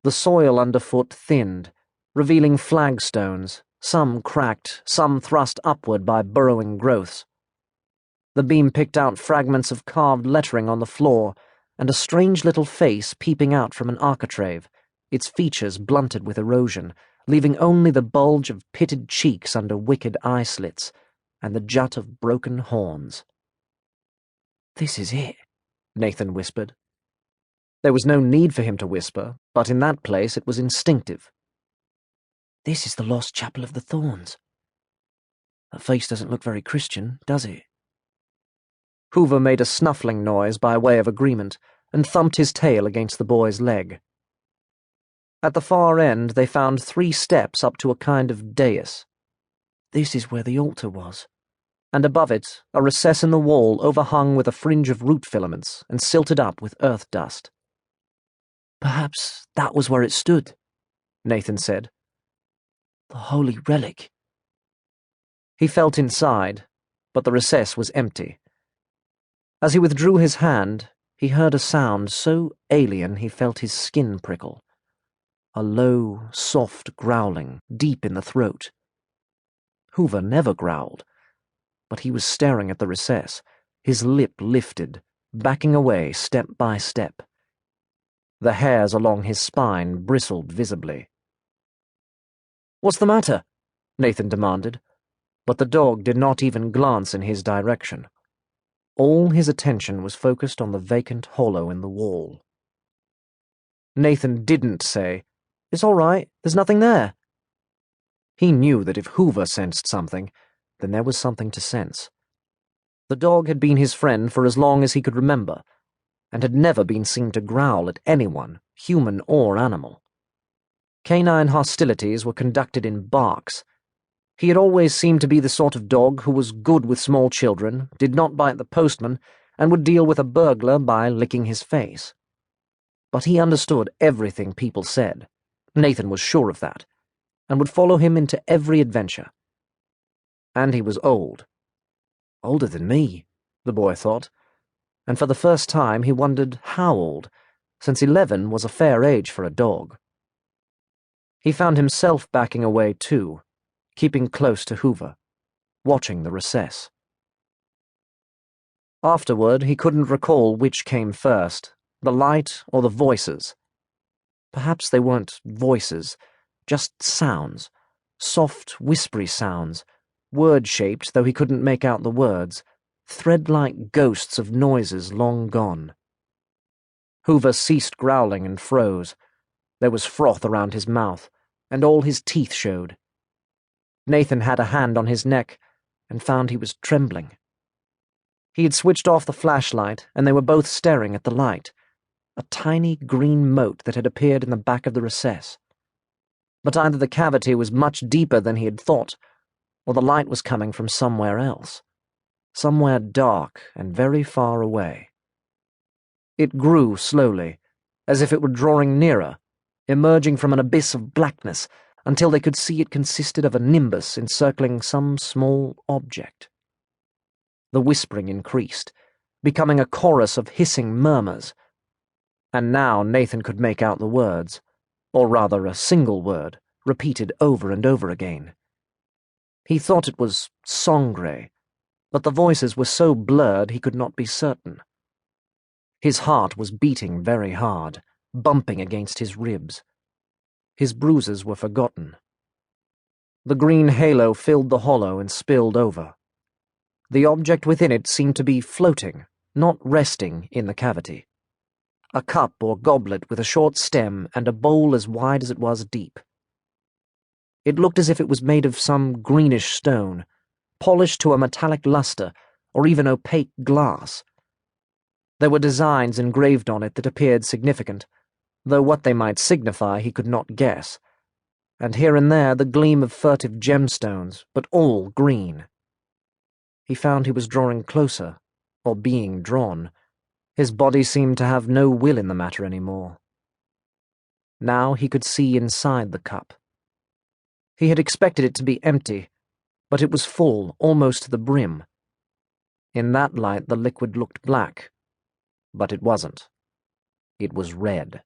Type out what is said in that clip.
The soil underfoot thinned, revealing flagstones, some cracked, some thrust upward by burrowing growths. The beam picked out fragments of carved lettering on the floor and a strange little face peeping out from an architrave, its features blunted with erosion, leaving only the bulge of pitted cheeks under wicked eye slits and the jut of broken horns. "This is it," Nathan whispered. There was no need for him to whisper, but in that place it was instinctive. "This is the lost Chapel of the Thorns. That face doesn't look very Christian, does it?" Hoover made a snuffling noise by way of agreement and thumped his tail against the boy's leg. At the far end they found 3 steps up to a kind of dais. "This is where the altar was," and above it a recess in the wall overhung with a fringe of root filaments and silted up with earth dust. "Perhaps that was where it stood," Nathan said. "The holy relic." He felt inside, but the recess was empty. As he withdrew his hand, he heard a sound so alien he felt his skin prickle. A low, soft growling, deep in the throat. Hoover never growled, but he was staring at the recess, his lip lifted, backing away step by step. The hairs along his spine bristled visibly. "What's the matter?" Nathan demanded, but the dog did not even glance in his direction. All his attention was focused on the vacant hollow in the wall. Nathan didn't say, "It's all right, there's nothing there." He knew that if Hoover sensed something, then there was something to sense. The dog had been his friend for as long as he could remember, and had never been seen to growl at anyone, human or animal. Canine hostilities were conducted in barks. He had always seemed to be the sort of dog who was good with small children, did not bite the postman, and would deal with a burglar by licking his face. But he understood everything people said. Nathan was sure of that, and would follow him into every adventure. And he was old. Older than me, the boy thought, and for the first time he wondered how old, since 11 was a fair age for a dog. He found himself backing away too, keeping close to Hoover, watching the recess. Afterward, he couldn't recall which came first, the light or the voices. Perhaps they weren't voices, just sounds, soft, whispery sounds, word-shaped though he couldn't make out the words, thread-like ghosts of noises long gone. Hoover ceased growling and froze. There was froth around his mouth, and all his teeth showed. Nathan had a hand on his neck and found he was trembling. He had switched off the flashlight, and they were both staring at the light, a tiny green mote that had appeared in the back of the recess. But either the cavity was much deeper than he had thought, or the light was coming from somewhere else, somewhere dark and very far away. It grew slowly, as if it were drawing nearer, emerging from an abyss of blackness, until they could see it consisted of a nimbus encircling some small object. The whispering increased, becoming a chorus of hissing murmurs, and now Nathan could make out the words, or rather a single word, repeated over and over again. He thought it was Sangreal, but the voices were so blurred he could not be certain. His heart was beating very hard, bumping against his ribs. His bruises were forgotten. The green halo filled the hollow and spilled over. The object within it seemed to be floating, not resting in the cavity. A cup or goblet with a short stem and a bowl as wide as it was deep. It looked as if it was made of some greenish stone, polished to a metallic luster, or even opaque glass. There were designs engraved on it that appeared significant, though what they might signify he could not guess, and here and there the gleam of furtive gemstones, but all green. He found he was drawing closer, or being drawn. His body seemed to have no will in the matter any more. Now he could see inside the cup. He had expected it to be empty, but it was full, almost to the brim. In that light the liquid looked black, but it wasn't. It was red.